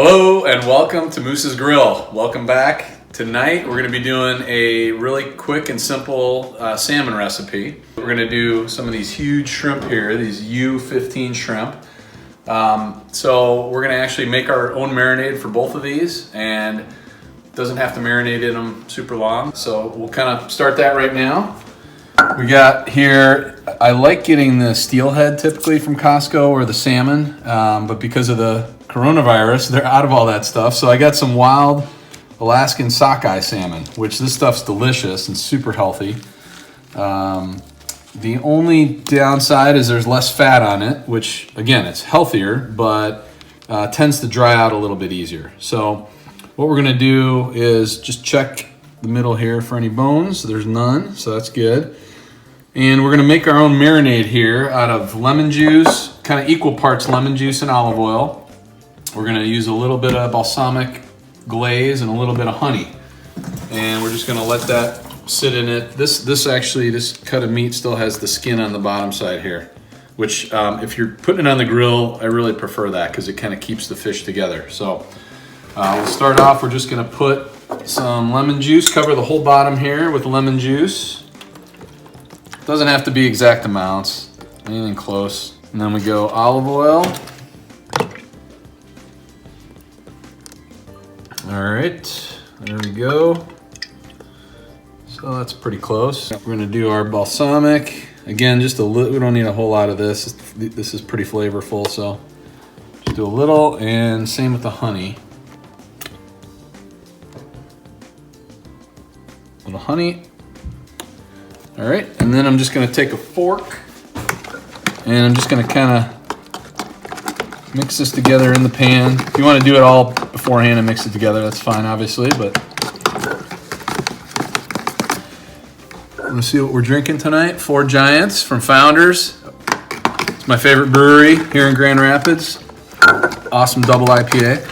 Hello and welcome to Moose's Grill. Welcome back. Tonight we're going to be doing a really quick and simple salmon recipe. We're going to do some of these huge shrimp here, these U15 shrimp. So we're going to actually make our own marinade for both of these, and it doesn't have to marinate in them super long. So we'll kind of start that right now. We got here, I like getting the steelhead typically from Costco or the salmon, but because of the coronavirus, they're out of all that stuff. So I got some wild Alaskan Sockeye salmon, which this stuff's delicious and super healthy. The only downside is there's less fat on it, which again, it's healthier, but tends to dry out a little bit easier. So what we're gonna do is just check the middle here for any bones. There's none, so that's good. And we're gonna make our own marinade here out of lemon juice, kind of equal parts lemon juice and olive oil. We're gonna use a little bit of balsamic glaze and a little bit of honey. And we're just gonna let that sit in it. This cut of meat still has the skin on the bottom side here, which if you're putting it on the grill, I really prefer that because it kind of keeps the fish together. So we'll start off, we're just gonna put some lemon juice, cover the whole bottom here with lemon juice. Doesn't have to be exact amounts, anything close. And then we go olive oil. All right, there we go. So that's pretty close. We're gonna do our balsamic. Again, just a little, we don't need a whole lot of this. This is pretty flavorful, so just do a little, and same with the honey. A little honey. All right, and then I'm just gonna take a fork and I'm just gonna kind of mix this together in the pan. If you want to do it all beforehand and mix it together, that's fine, obviously, but let's see what we're drinking tonight. Four Giants from Founders. It's my favorite brewery here in Grand Rapids. Awesome double IPA.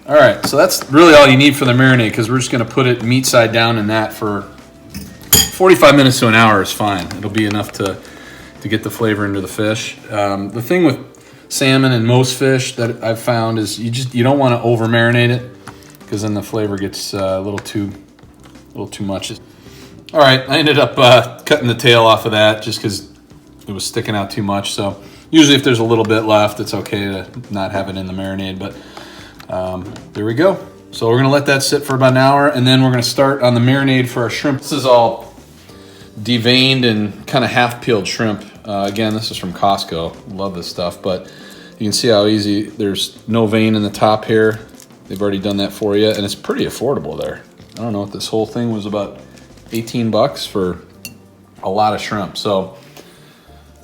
All right, so that's really all you need for the marinade, because we're just gonna put it meat side down in that for 45 minutes to an hour is fine. It'll be enough to get the flavor into the fish. The thing with salmon and most fish that I've found is you don't want to over marinate it, because then the flavor gets a little too much. All right, I ended up cutting the tail off of that just because it was sticking out too much. So usually if there's a little bit left, it's okay to not have it in the marinade, but there we go. So we're gonna let that sit for about an hour, and then we're gonna start on the marinade for our shrimp. This is all deveined and kind of half peeled shrimp. Again, this is from Costco. Love this stuff, but you can see how easy, there's no vein in the top here. They've already done that for you, and it's pretty affordable there. I don't know what this whole thing was, about 18 bucks for a lot of shrimp. So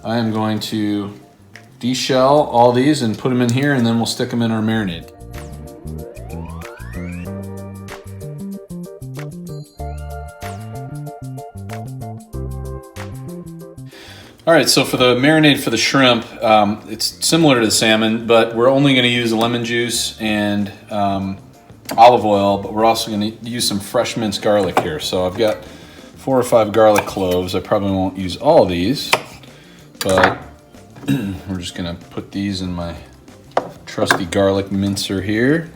I am going to deshell all these and put them in here, and then we'll stick them in our marinade. All right, so for the marinade for the shrimp, it's similar to the salmon, but we're only going to use lemon juice and olive oil, but we're also going to use some fresh minced garlic here. So I've got 4 or 5 garlic cloves. I probably won't use all these, but we're just going to put these in my trusty garlic mincer here.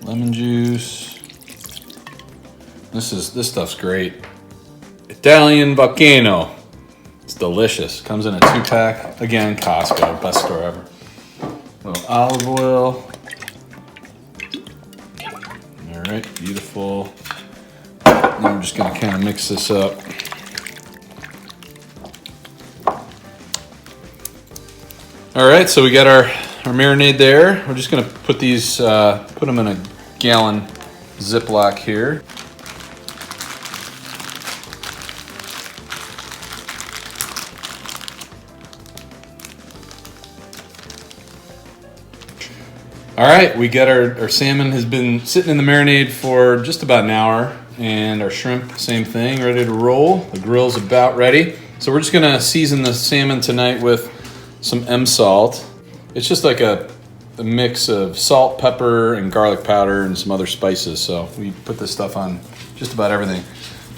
Lemon juice. This stuff's great. Italian Volcano. It's delicious. Comes in a 2-pack. Again, Costco, best store ever. A little olive oil. All right, beautiful. Then we're just gonna kind of mix this up. All right, so we got our marinade there. We're just gonna put these, put them in a gallon Ziploc here. All right, we got our salmon has been sitting in the marinade for just about an hour, and our shrimp, same thing, ready to roll. The grill's about ready. So we're just gonna season the salmon tonight with some salt. It's just like a mix of salt, pepper, and garlic powder and some other spices. So we put this stuff on just about everything.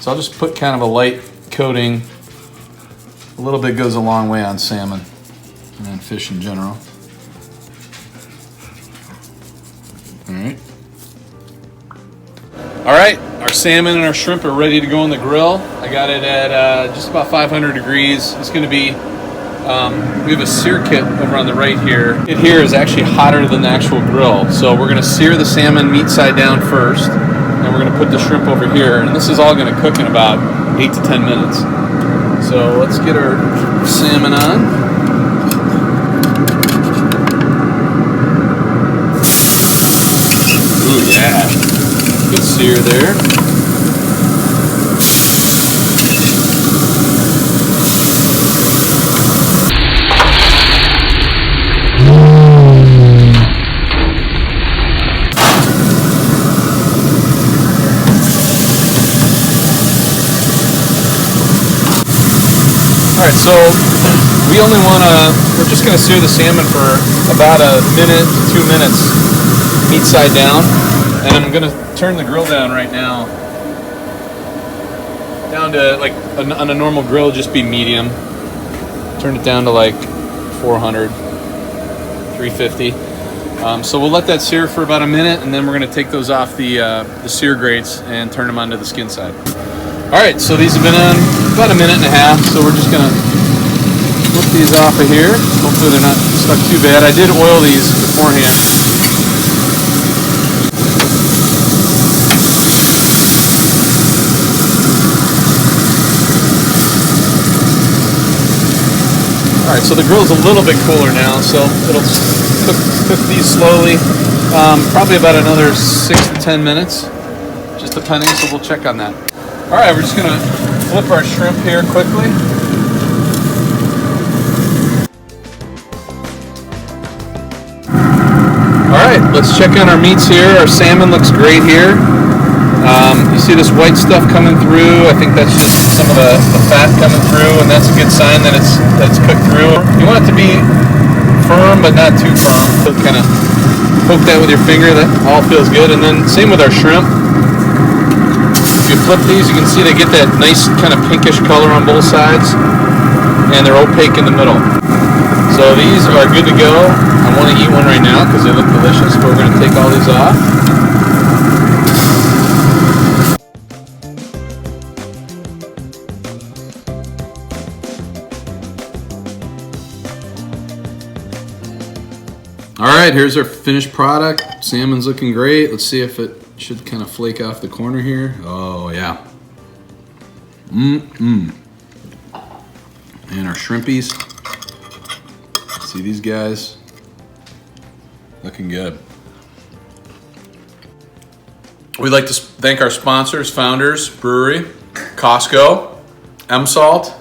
So I'll just put kind of a light coating. A little bit goes a long way on salmon and fish in general. All right, our salmon and our shrimp are ready to go on the grill. I got it at just about 500 degrees. It's gonna be, we have a sear kit over on the right here. It here is actually hotter than the actual grill. So we're gonna sear the salmon meat side down first, and we're gonna put the shrimp over here. And this is all gonna cook in about 8 to 10 minutes. So let's get our salmon on. Ooh, yeah. Good sear there. All right, so we only we're just gonna sear the salmon for about a minute to 2 minutes, meat side down. And I'm gonna turn the grill down right now, down to like on a normal grill, just be medium. Turn it down to like 400, 350. So we'll let that sear for about a minute, and then we're gonna take those off the sear grates and turn them onto the skin side. All right, so these have been on about a minute and a half. So we're just gonna flip these off of here. Hopefully they're not stuck too bad. I did oil these beforehand. All right, so the grill's a little bit cooler now, so it'll cook these slowly, probably about another 6 to 10 minutes, just depending, so we'll check on that. All right, we're just gonna flip our shrimp here quickly. All right, let's check on our meats here. Our salmon looks great here. You see this white stuff coming through. I think that's just some of the fat coming through, and that's a good sign that it's cooked through. You want it to be firm, but not too firm. So kind of poke that with your finger. That all feels good. And then same with our shrimp. If you flip these, you can see they get that nice kind of pinkish color on both sides, and they're opaque in the middle. So these are good to go. I want to eat one right now because they look delicious, but we're going to take all these off. All right, here's our finished product. Salmon's looking great. Let's see if it should kind of flake off the corner here. Oh, yeah. And our shrimpies. See these guys? Looking good. We'd like to thank our sponsors, Founders Brewery, Costco, Salt.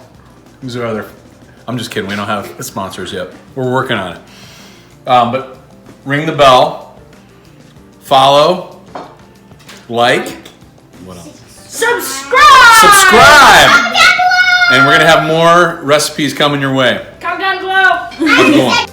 Who's our other? I'm just kidding. We don't have sponsors yet. We're working on it. But ring the bell, follow, like, what else? Subscribe! And we're going to have more recipes coming your way. Comment down below. How's it going?